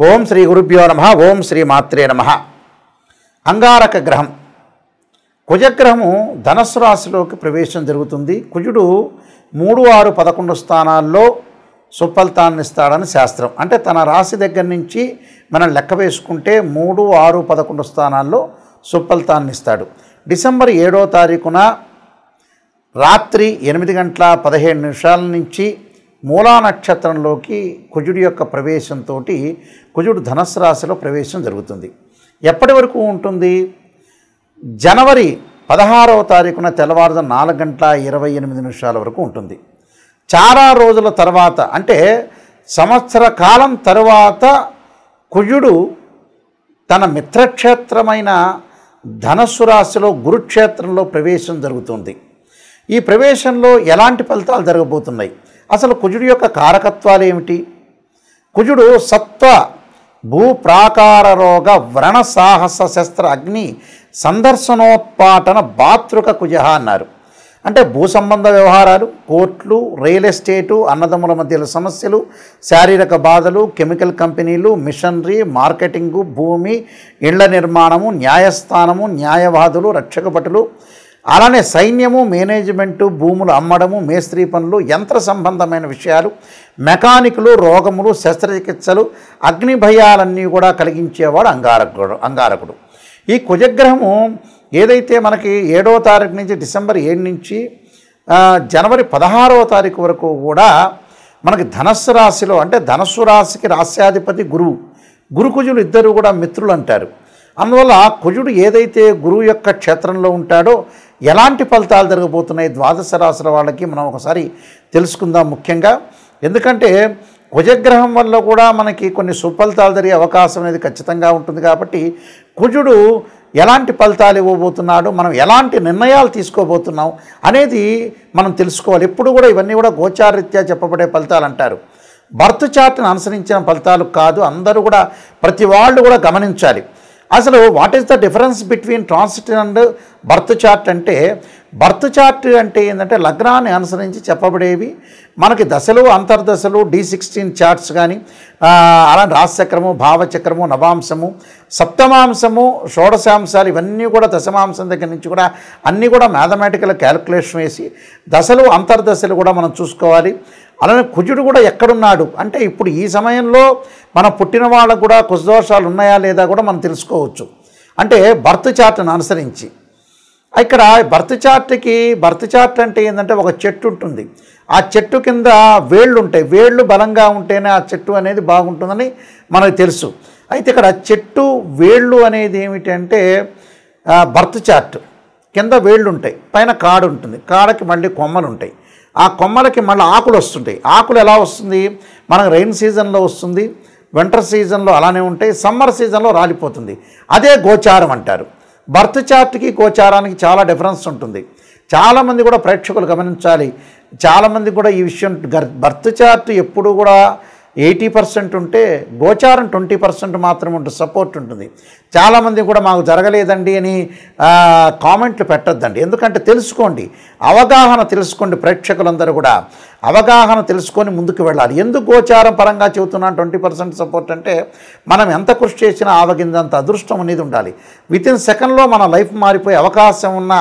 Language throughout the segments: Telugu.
ఓం శ్రీ గురుభ్యో నమః. ఓం శ్రీ మాత్రే నమః. అంగారక గ్రహం కుజగ్రహము ధనస్సు రాశిలోకి ప్రవేశం జరుగుతుంది. కుజుడు 3, 6, 11 స్థానాల్లో సుఫలితాన్ని ఇస్తాడని శాస్త్రం. అంటే తన రాశి దగ్గర నుంచి మనం లెక్క వేసుకుంటే 3, 6, 11 స్థానాల్లో సుఫలితాన్ని ఇస్తాడు. డిసెంబర్ 7వ తారీఖున రాత్రి 8:17 నుంచి మూలా నక్షత్రంలోకి కుజుడి యొక్క ప్రవేశంతో కుజుడు ధనస్సు రాశిలో ప్రవేశం జరుగుతుంది. ఎప్పటి వరకు ఉంటుంది? జనవరి 16వ తారీఖున తెల్లవారుజాము 4:28 వరకు ఉంటుంది. చాలా రోజుల తర్వాత, అంటే సంవత్సర కాలం తర్వాత కుజుడు తన మిత్రక్షేత్రమైన ధనస్సు రాశిలో గురుక్షేత్రంలో ప్రవేశం జరుగుతుంది. ఈ ప్రవేశంలో ఎలాంటి ఫలితాలు జరగబోతున్నాయి? అసలు కుజుడి యొక్క కారకత్వాలు ఏమిటి? కుజుడు సత్వ భూప్రాకార రోగ వ్రణ సాహస శస్త్ర అగ్ని సందర్శనోత్పాటన భాతృక కుజ అన్నారు. అంటే భూ సంబంధ వ్యవహారాలు, కోర్టులు, రియల్ ఎస్టేటు, అన్నదమ్ముల మధ్యలో సమస్యలు, శారీరక బాధలు, కెమికల్ కంపెనీలు, మిషనరీ, మార్కెటింగు, భూమి, ఇళ్ల నిర్మాణము, న్యాయస్థానము, న్యాయవాదులు, రక్షక భటులు, అలానే సైన్యము, మేనేజ్మెంటు, భూములు అమ్మడము, మేస్త్రీ పనులు, యంత్ర సంబంధమైన విషయాలు, మెకానికులు, రోగములు, శస్త్రచికిత్సలు, అగ్ని భయాలన్నీ కూడా కలిగించేవాడు అంగారకుడు. ఈ కుజగ్రహము ఏదైతే మనకి 7వ తారీఖు నుంచి డిసెంబర్ 7 నుంచి జనవరి 16వ తారీఖు వరకు కూడా మనకి ధనస్సు రాశిలో, అంటే ధనస్సు రాశికి రాశ్యాధిపతి గురు కుజులు ఇద్దరు కూడా మిత్రులు అంటారు. అందువల్ల కుజుడు ఏదైతే గురువు యొక్క క్షేత్రంలో ఉంటాడో ఎలాంటి ఫలితాలు జరగబోతున్నాయి ద్వాదశ రాశుల వాళ్ళకి మనం ఒకసారి తెలుసుకుందాం ముఖ్యంగా. ఎందుకంటే కుజగ్రహం వల్ల కూడా మనకి కొన్ని సుఫలితాలు జరిగే అవకాశం అనేది ఖచ్చితంగా ఉంటుంది. కాబట్టి కుజుడు ఎలాంటి ఫలితాలు ఇవ్వబోతున్నాడు, మనం ఎలాంటి నిర్ణయాలు తీసుకోబోతున్నాం అనేది మనం తెలుసుకోవాలి. ఎప్పుడు కూడా ఇవన్నీ కూడా గోచారరీత్యా చెప్పబడే ఫలితాలు అంటారు. బర్త్ చార్ట్ని అనుసరించిన ఫలితాలు కాదు. అందరూ కూడా ప్రతి వాళ్ళు కూడా గమనించాలి. అసలు what is the difference between transit and birth chart అంటే, బర్త్ చార్ట్ అంటే ఏంటంటే లగ్నాన్ని అనుసరించి చెప్పబడేవి. మనకి దశలు, అంతర్దశలు, D16 చార్ట్స్ కానీ, అలాంటి రాశిచక్రము, భావచక్రము, నవాంశము, సప్తమాంశము, షోడశాంశాలు, ఇవన్నీ కూడా దశమాంశం దగ్గర నుంచి కూడా అన్నీ కూడా మ్యాథమెటికల్ క్యాలిక్యులేషన్ వేసి దశలు, అంతర్దశలు కూడా మనం చూసుకోవాలి. అలానే కుజుడు కూడా ఎక్కడున్నాడు అంటే ఇప్పుడు ఈ సమయంలో మనం పుట్టిన వాళ్ళకు కూడా కుజదోషాలు ఉన్నాయా లేదా కూడా మనం తెలుసుకోవచ్చు. అంటే బర్త్ చార్ట్ని అనుసరించి ఇక్కడ బర్త్ చార్ట్ అంటే ఏంటంటే ఒక చెట్టు ఉంటుంది. ఆ చెట్టు కింద వేళ్ళు ఉంటాయి. వేళ్ళు బలంగా ఉంటేనే ఆ చెట్టు అనేది బాగుంటుందని మనకు తెలుసు. అయితే ఇక్కడ చెట్టు వేళ్ళు అనేది ఏమిటంటే బర్త్ చార్ట్ కింద వేళ్ళు ఉంటాయి, పైన కాడు ఉంటుంది, కాడకి మళ్ళీ కొమ్మలు ఉంటాయి, ఆ కొమ్మలకి మళ్ళీ ఆకులు వస్తుంటాయి. ఆకులు ఎలా వస్తుంది? మనకు రైన్ సీజన్లో వస్తుంది, వింటర్ సీజన్లో అలానే ఉంటాయి, సమ్మర్ సీజన్లో రాలిపోతుంది. అదే గోచారం అంటారు. బర్త్ చార్ట్కి గోచారానికి చాలా డిఫరెన్స్ ఉంటుంది. చాలామంది కూడా ప్రేక్షకులు గమనించాలి. చాలామంది కూడా ఈ విషయం, బర్త్ చార్ట్ ఎప్పుడు కూడా 80% ఉంటే గోచారం 20% మాత్రం ఉంటుంది, సపోర్ట్ ఉంటుంది. చాలామంది కూడా మాకు జరగలేదండి అని కామెంట్లు పెట్టొద్దండి. ఎందుకంటే తెలుసుకోండి, అవగాహన తెలుసుకోండి. ప్రేక్షకులందరూ కూడా అవగాహన తెలుసుకొని ముందుకు వెళ్ళాలి. ఎందుకు గోచారం పరంగా చెబుతున్నాను 20% సపోర్ట్ అంటే, మనం ఎంత కృషి చేసినా ఆవగిందంత అదృష్టం అనేది ఉండాలి. వితిన్ సెకండ్లో మన లైఫ్ మారిపోయే అవకాశం ఉన్న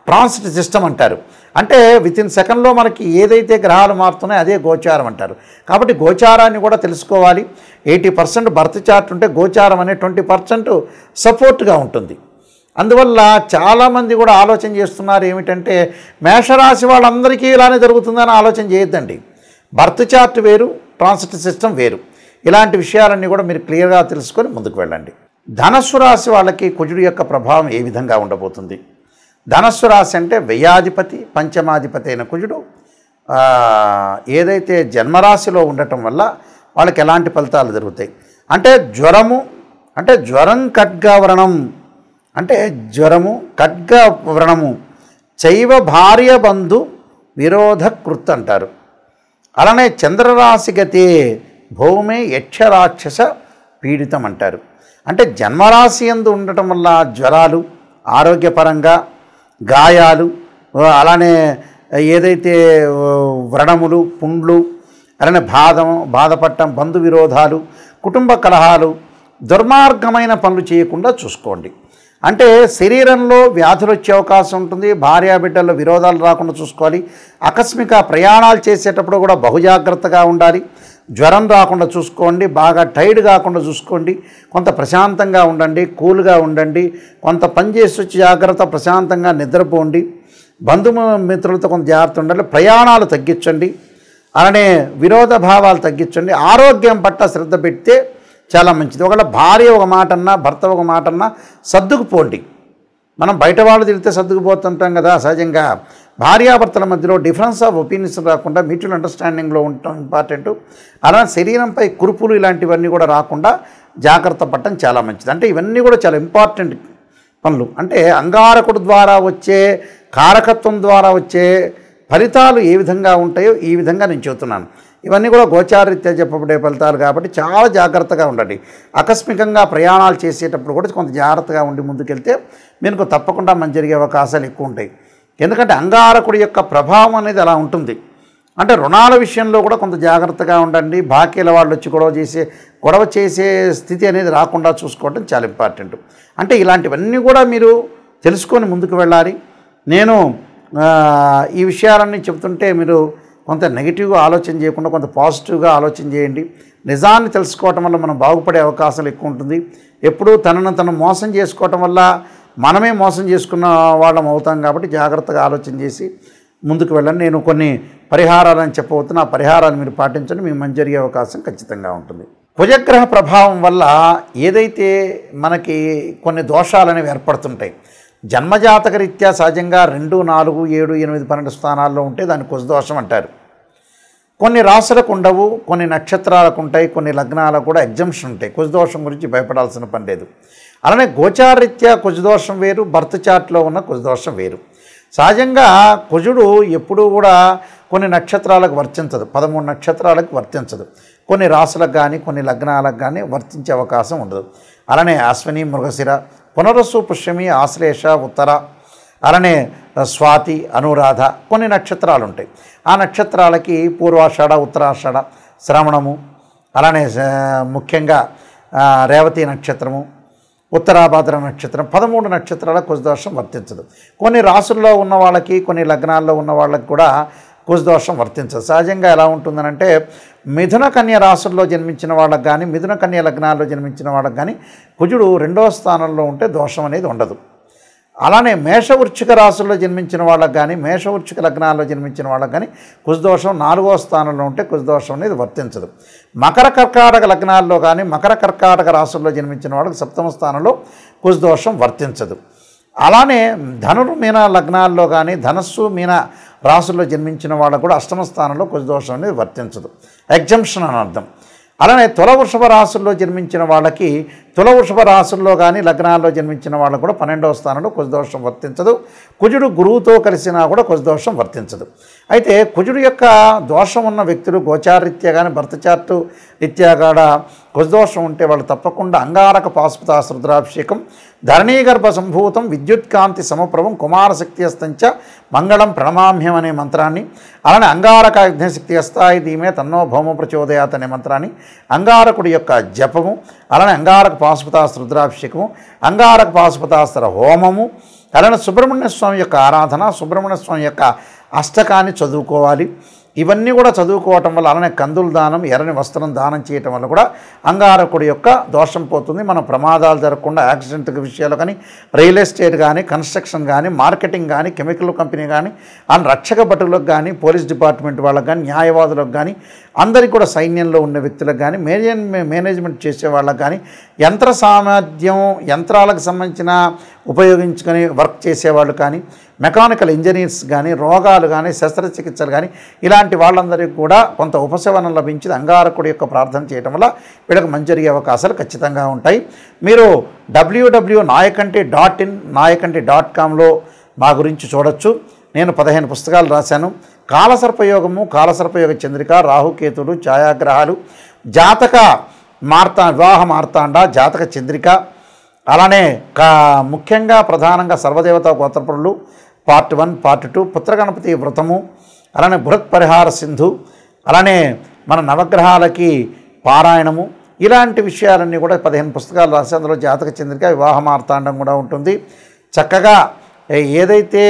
ట్రాన్సిట్ సిస్టమ్ అంటారు. అంటే వితిన్ సెకండ్లో మనకి ఏదైతే గ్రహాలు మారుతున్నాయో అదే గోచారం అంటారు. కాబట్టి గోచారాన్ని కూడా తెలుసుకోవాలి. 80% బర్త్ చార్ట్ ఉంటే గోచారం అనే 20% సపోర్ట్గా ఉంటుంది. అందువల్ల చాలామంది కూడా ఆలోచన చేస్తున్నారు ఏమిటంటే, మేషరాశి వాళ్ళందరికీ ఇలానే జరుగుతుందని ఆలోచన చేయొద్దండి. బర్త్ చార్ట్ వేరు, ట్రాన్సిట్ సిస్టమ్ వేరు. ఇలాంటి విషయాలన్నీ కూడా మీరు క్లియర్గా తెలుసుకొని ముందుకు వెళ్ళండి. ధనస్సు రాశి వాళ్ళకి కుజుడి యొక్క ప్రభావం ఏ విధంగా ఉండబోతుంది? ధనస్సు రాశి అంటే వ్యయాధిపతి, పంచమాధిపతి అయిన కుజుడు ఏదైతే జన్మరాశిలో ఉండటం వల్ల వాళ్ళకి ఎలాంటి ఫలితాలు జరుగుతాయి అంటే, జ్వరం ఖడ్గవ్రణం, అంటే జ్వరము ఖడ్గవ్రణము, చైవ భార్య బంధు విరోధకృత్ అంటారు. అలానే చంద్రరాశి గతే భౌమే యక్షరాక్షస పీడితం అంటారు. అంటే జన్మరాశి యందు ఉండటం వల్ల జ్వరాలు, ఆరోగ్యపరంగా గాయాలు, అలానే ఏదైతే వ్రణములు, పుండ్లు, అలానే బాధపడటం, బంధు విరోధాలు, కుటుంబ కలహాలు, దుర్మార్గమైన పనులు చేయకుండా చూసుకోండి. అంటే శరీరంలో వ్యాధులు వచ్చే అవకాశం ఉంటుంది. భార్యాబిడ్డల్లో విరోధాలు రాకుండా చూసుకోవాలి. ఆకస్మిక ప్రయాణాలు చేసేటప్పుడు కూడా బహుజాగ్రత్తగా ఉండాలి. జ్వరం రాకుండా చూసుకోండి. బాగా టైర్డ్ కాకుండా చూసుకోండి. కొంత ప్రశాంతంగా ఉండండి, కూల్గా ఉండండి. కొంత పని చేసి వచ్చి జాగ్రత్త, ప్రశాంతంగా నిద్రపోండి. బంధుమిత్రులతో కొంత జాగ్రత్త ఉండాలి. ప్రయాణాలు తగ్గించండి. అలానే విరోధ భావాలు తగ్గించండి. ఆరోగ్యం పట్ల శ్రద్ధ పెడితే చాలా మంచిది. ఒకవేళ భార్య ఒక మాట అన్నా, భర్త ఒక మాట అన్నా సర్దుకుపోండి. మనం బయట వాళ్ళు తిరిగితే సర్దుకుపోతుంటాం కదా సహజంగా. భార్యాభర్తల మధ్యలో డిఫరెన్స్ ఆఫ్ ఒపీనియన్స్ రాకుండా మ్యూచువల్ అండర్స్టాండింగ్లో ఉండటం ఇంపార్టెంట్. అలా శరీరంపై కురుపులు ఇలాంటివన్నీ కూడా రాకుండా జాగ్రత్త పడటం చాలా మంచిది. అంటే ఇవన్నీ కూడా చాలా ఇంపార్టెంట్ పనులు. అంటే అంగారకుడు ద్వారా వచ్చే, కారకత్వం ద్వారా వచ్చే ఫలితాలు ఏ విధంగా ఉంటాయో ఈ విధంగా నేను చెబుతున్నాను. ఇవన్నీ కూడా గోచారరీత్యా చెప్పబడే ఫలితాలు కాబట్టి చాలా జాగ్రత్తగా ఉండండి. ఆకస్మికంగా ప్రయాణాలు చేసేటప్పుడు కూడా కొంత జాగ్రత్తగా ఉండి ముందుకెళ్తే మీకు తప్పకుండా మంచి జరిగే అవకాశాలు ఎక్కువ ఉంటాయి. ఎందుకంటే అంగారకుడి యొక్క ప్రభావం అనేది అలా ఉంటుంది. అంటే రుణాల విషయంలో కూడా కొంత జాగ్రత్తగా ఉండండి. బాకీల వాళ్ళు వచ్చి గొడవ చేసే స్థితి అనేది రాకుండా చూసుకోవడం చాలా ఇంపార్టెంట్. అంటే ఇలాంటివన్నీ కూడా మీరు తెలుసుకొని ముందుకు వెళ్ళాలి. నేను ఈ విషయాలన్నీ చెబుతుంటే మీరు కొంత నెగిటివ్గా ఆలోచన చేయకుండా కొంత పాజిటివ్గా ఆలోచన చేయండి. నిజాన్ని తెలుసుకోవటం వల్ల మనం బాగుపడే అవకాశాలు ఎక్కువ ఉంటుంది. ఎప్పుడూ తనను మోసం చేసుకోవటం వల్ల మనమే మోసం చేసుకున్న వాళ్ళం అవుతాం. కాబట్టి జాగ్రత్తగా ఆలోచన చేసి ముందుకు వెళ్ళండి. నేను కొన్ని పరిహారాలని చెప్పబోతున్నా. ఆ పరిహారాలు మీరు పాటించండి. మీకు మంచి జరిగే అవకాశం ఖచ్చితంగా ఉంటుంది. కుజగ్రహ ప్రభావం వల్ల ఏదైతే మనకి కొన్ని దోషాలు అనేవి ఏర్పడుతుంటాయి. జన్మజాతక రీత్యా సహజంగా 2, 4, 7, 8, 12 స్థానాల్లో ఉంటే దాన్ని కుజదోషం అంటారు. కొన్ని రాశులకు ఉండవు, కొన్ని నక్షత్రాలకు ఉంటాయి, కొన్ని లగ్నాలకు కూడా ఎగ్జంప్షన్ ఉంటాయి. కుజదోషం గురించి భయపడాల్సిన పని లేదు. అలానే గోచారరీత్యా కుజదోషం వేరు, బర్త్ చార్ట్లో ఉన్న కుజదోషం వేరు. సహజంగా కుజుడు ఎప్పుడూ కూడా కొన్ని నక్షత్రాలకు వర్తించదు, 13 నక్షత్రాలకు వర్తించదు. కొన్ని రాశులకు కానీ కొన్ని లగ్నాలకు కానీ వర్తించే అవకాశం ఉండదు. అలానే అశ్విని, మృగశిర, పునరస్సు, పుష్యమి, ఆశ్లేష, ఉత్తర, అలానే స్వాతి, అనురాధ కొన్ని నక్షత్రాలు ఉంటాయి. ఆ నక్షత్రాలకి పూర్వాషాఢ, ఉత్తరాషాఢ, శ్రవణము, అలానే ముఖ్యంగా రేవతి నక్షత్రము, ఉత్తరాభాద్ర నక్షత్రం 13 నక్షత్రాలకు కుజదోషం వర్తించదు. కొన్ని రాసుల్లో ఉన్న వాళ్ళకి కొన్ని లగ్నాల్లో ఉన్న వాళ్ళకి కూడా కుజదోషం వర్తించదు. సహజంగా ఎలా ఉంటుందనంటే మిథున కన్య రాశుల్లో జన్మించిన వాళ్ళకి కానీ మిథున కన్య లగ్నాల్లో జన్మించిన వాళ్ళకి కానీ కుజుడు 2వ స్థానంలో ఉంటే దోషం అనేది ఉండదు. అలానే మేషవృచ్చిక రాశుల్లో జన్మించిన వాళ్ళకి కానీ మేషవృచ్చిక లగ్నాల్లో జన్మించిన వాళ్ళకి కానీ కుజదోషం 4వ స్థానంలో ఉంటే కుజదోషం అనేది వర్తించదు. మకర కర్కాటక లగ్నాల్లో కానీ మకర కర్కాటక రాశుల్లో జన్మించిన వాళ్ళకి 7వ స్థానంలో కుజదోషం వర్తించదు. అలానే మీన లగ్నాల్లో కానీ ధనస్సు, మీన రాశుల్లో జన్మించిన వాళ్ళకు కూడా 8వ స్థానంలో కుజదోషం అనేది వర్తించదు. ఎగ్జంప్షన్ అని అర్థం. అలానే తుల వృషభ రాశుల్లో జన్మించిన వాళ్ళకి తుల వృషభ రాశుల్లో కానీ లగ్నాల్లో జన్మించిన వాళ్ళకు కూడా 12వ స్థానంలో కుజదోషం వర్తించదు. కుజుడు గురువుతో కలిసినా కూడా కుజదోషం వర్తించదు. అయితే కుజుడు యొక్క దోషం ఉన్న వ్యక్తులు గోచారరీత్యా కానీ భర్త చార్టు రీత్యా కూడా కుజదోషం ఉంటే వాళ్ళు తప్పకుండా అంగారక పాశుపతాస్త్ర రుద్రాభిషేకం, ధరణీగర్భ సంభూతం విద్యుత్కాంతి సమప్రభం కుమారశక్తి అస్తంచ మంగళం ప్రణమామ్యం అనే మంత్రాన్ని, అలానే అంగారక అగ్నిశక్తి అస్తాయి ధీమే తన్నో భౌమ ప్రచోదయాత్ అనే మంత్రాన్ని, అంగారకుడి యొక్క జపము, అలానే అంగారక పాశుపతాస్త్ర రుద్రాభిషేకము, అంగారక పాశుపతాస్త్ర హోమము, అలానే సుబ్రహ్మణ్య స్వామి యొక్క ఆరాధన, సుబ్రహ్మణ్య స్వామి యొక్క అష్టకాన్ని చదువుకోవాలి. ఇవన్నీ కూడా చదువుకోవటం వల్ల అలానే కందుల దానం, ఎర్రని వస్త్రం దానం చేయటం వల్ల కూడా అంగారకుడి యొక్క దోషం పోతుంది. మనం ప్రమాదాలు జరగకుండా యాక్సిడెంట్ విషయాలు కానీ రియల్ ఎస్టేట్ కానీ కన్స్ట్రక్షన్ కానీ మార్కెటింగ్ కానీ కెమికల్ కంపెనీ కానీ రక్షక భటులకు కానీ పోలీస్ డిపార్ట్మెంట్ వాళ్ళకి కానీ న్యాయవాదులకు కానీ అందరికీ కూడా సైన్యంలో ఉన్న వ్యక్తులకు కానీ మేనేజ్మెంట్ చేసే వాళ్ళకి కానీ యంత్ర సామర్థ్యం యంత్రాలకు సంబంధించిన ఉపయోగించుకొని వర్క్ చేసేవాళ్ళు కానీ మెకానికల్ ఇంజనీర్స్ కానీ రోగాలు కానీ శస్త్రచికిత్సలు కానీ ఇలాంటి వాళ్ళందరికీ కూడా కొంత ఉపశమనం లభించి అంగారకుడి యొక్క ప్రార్థన చేయడం వల్ల వీళ్ళకి మంచి జరిగే అవకాశాలు ఖచ్చితంగా ఉంటాయి. మీరు www.nayakanti.in nayakanti.comలో మా గురించి చూడొచ్చు. నేను 15 పుస్తకాలు రాశాను. కాలసర్పయోగము, కాలసర్పయోగ చంద్రిక, రాహుకేతులు, ఛాయాగ్రహాలు, జాతక వివాహ మార్తాండ, జాతక చంద్రిక, అలానే ముఖ్యంగా ప్రధానంగా సర్వదేవతా గోత్రపురులు పార్ట్ 1, పార్ట్ 2, పుత్రగణపతి వ్రతము, అలానే బృహత్ పరిహార సింధు, అలానే మన నవగ్రహాలకి పారాయణము, ఇలాంటి విషయాలన్నీ కూడా 15 పుస్తకాలు రాసి అందులో జాతక చంద్రిక, వివాహ మార్తాండం కూడా ఉంటుంది. చక్కగా ఏదైతే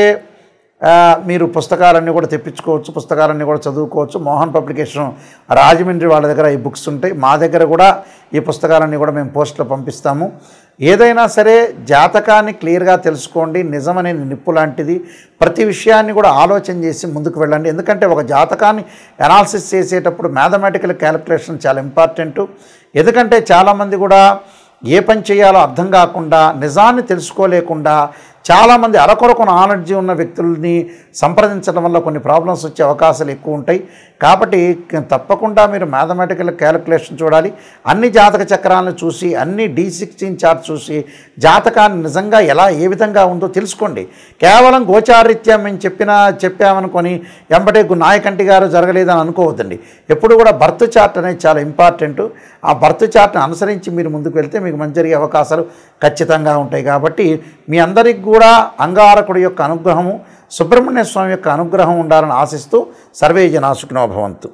మీరు పుస్తకాలన్నీ కూడా తెప్పించుకోవచ్చు, పుస్తకాలన్నీ కూడా చదువుకోవచ్చు. మోహన్ పబ్లికేషన్ రాజమండ్రి వాళ్ళ దగ్గర ఈ బుక్స్ ఉంటాయి. మా దగ్గర కూడా ఈ పుస్తకాలన్నీ కూడా మేము పోస్ట్లో పంపిస్తాము. ఏదైనా సరే జాతకాన్ని క్లియర్గా తెలుసుకోండి. నిజమనే నిప్పు లాంటిది. ప్రతి విషయాన్ని కూడా ఆలోచన చేసి ముందుకు వెళ్ళండి. ఎందుకంటే ఒక జాతకాన్ని అనాలిసిస్ చేసేటప్పుడు మ్యాథమెటికల్ క్యాలిక్యులేషన్ చాలా ఇంపార్టెంటు. ఎందుకంటే చాలామంది కూడా ఏ పని చేయాలో అర్థం కాకుండా, నిజాన్ని తెలుసుకోలేకుండా చాలామంది అరకొరకు నాలెడ్జీ ఉన్న వ్యక్తుల్ని సంప్రదించడం వల్ల కొన్ని ప్రాబ్లమ్స్ వచ్చే అవకాశాలు ఎక్కువ ఉంటాయి. కాబట్టి తప్పకుండా మీరు మ్యాథమెటికల్ క్యాలిక్యులేషన్ చూడాలి. అన్ని జాతక చక్రాలను చూసి, అన్ని D16 చార్ట్ చూసి జాతకాన్ని నిజంగా ఏ విధంగా ఉందో తెలుసుకోండి. కేవలం గోచారీత్యం మేము చెప్పామనుకొని ఎంబటే నాయకంటి గారు జరగలేదని అనుకోవద్దండి. ఎప్పుడు కూడా బర్త్ చార్ట్ అనేది చాలా ఇంపార్టెంట్. ఆ బర్త్ చార్ట్ని అనుసరించి మీరు ముందుకు వెళ్తే మీకు మంచి జరిగే అవకాశాలు ఖచ్చితంగా ఉంటాయి. కాబట్టి మీ అందరికీ కూడా అంగారకుడి యొక్క అనుగ్రహము, సుబ్రహ్మణ్య స్వామి యొక్క అనుగ్రహం ఉండాలని ఆశిస్తూ సర్వే జనా సుఖినో భవంతు.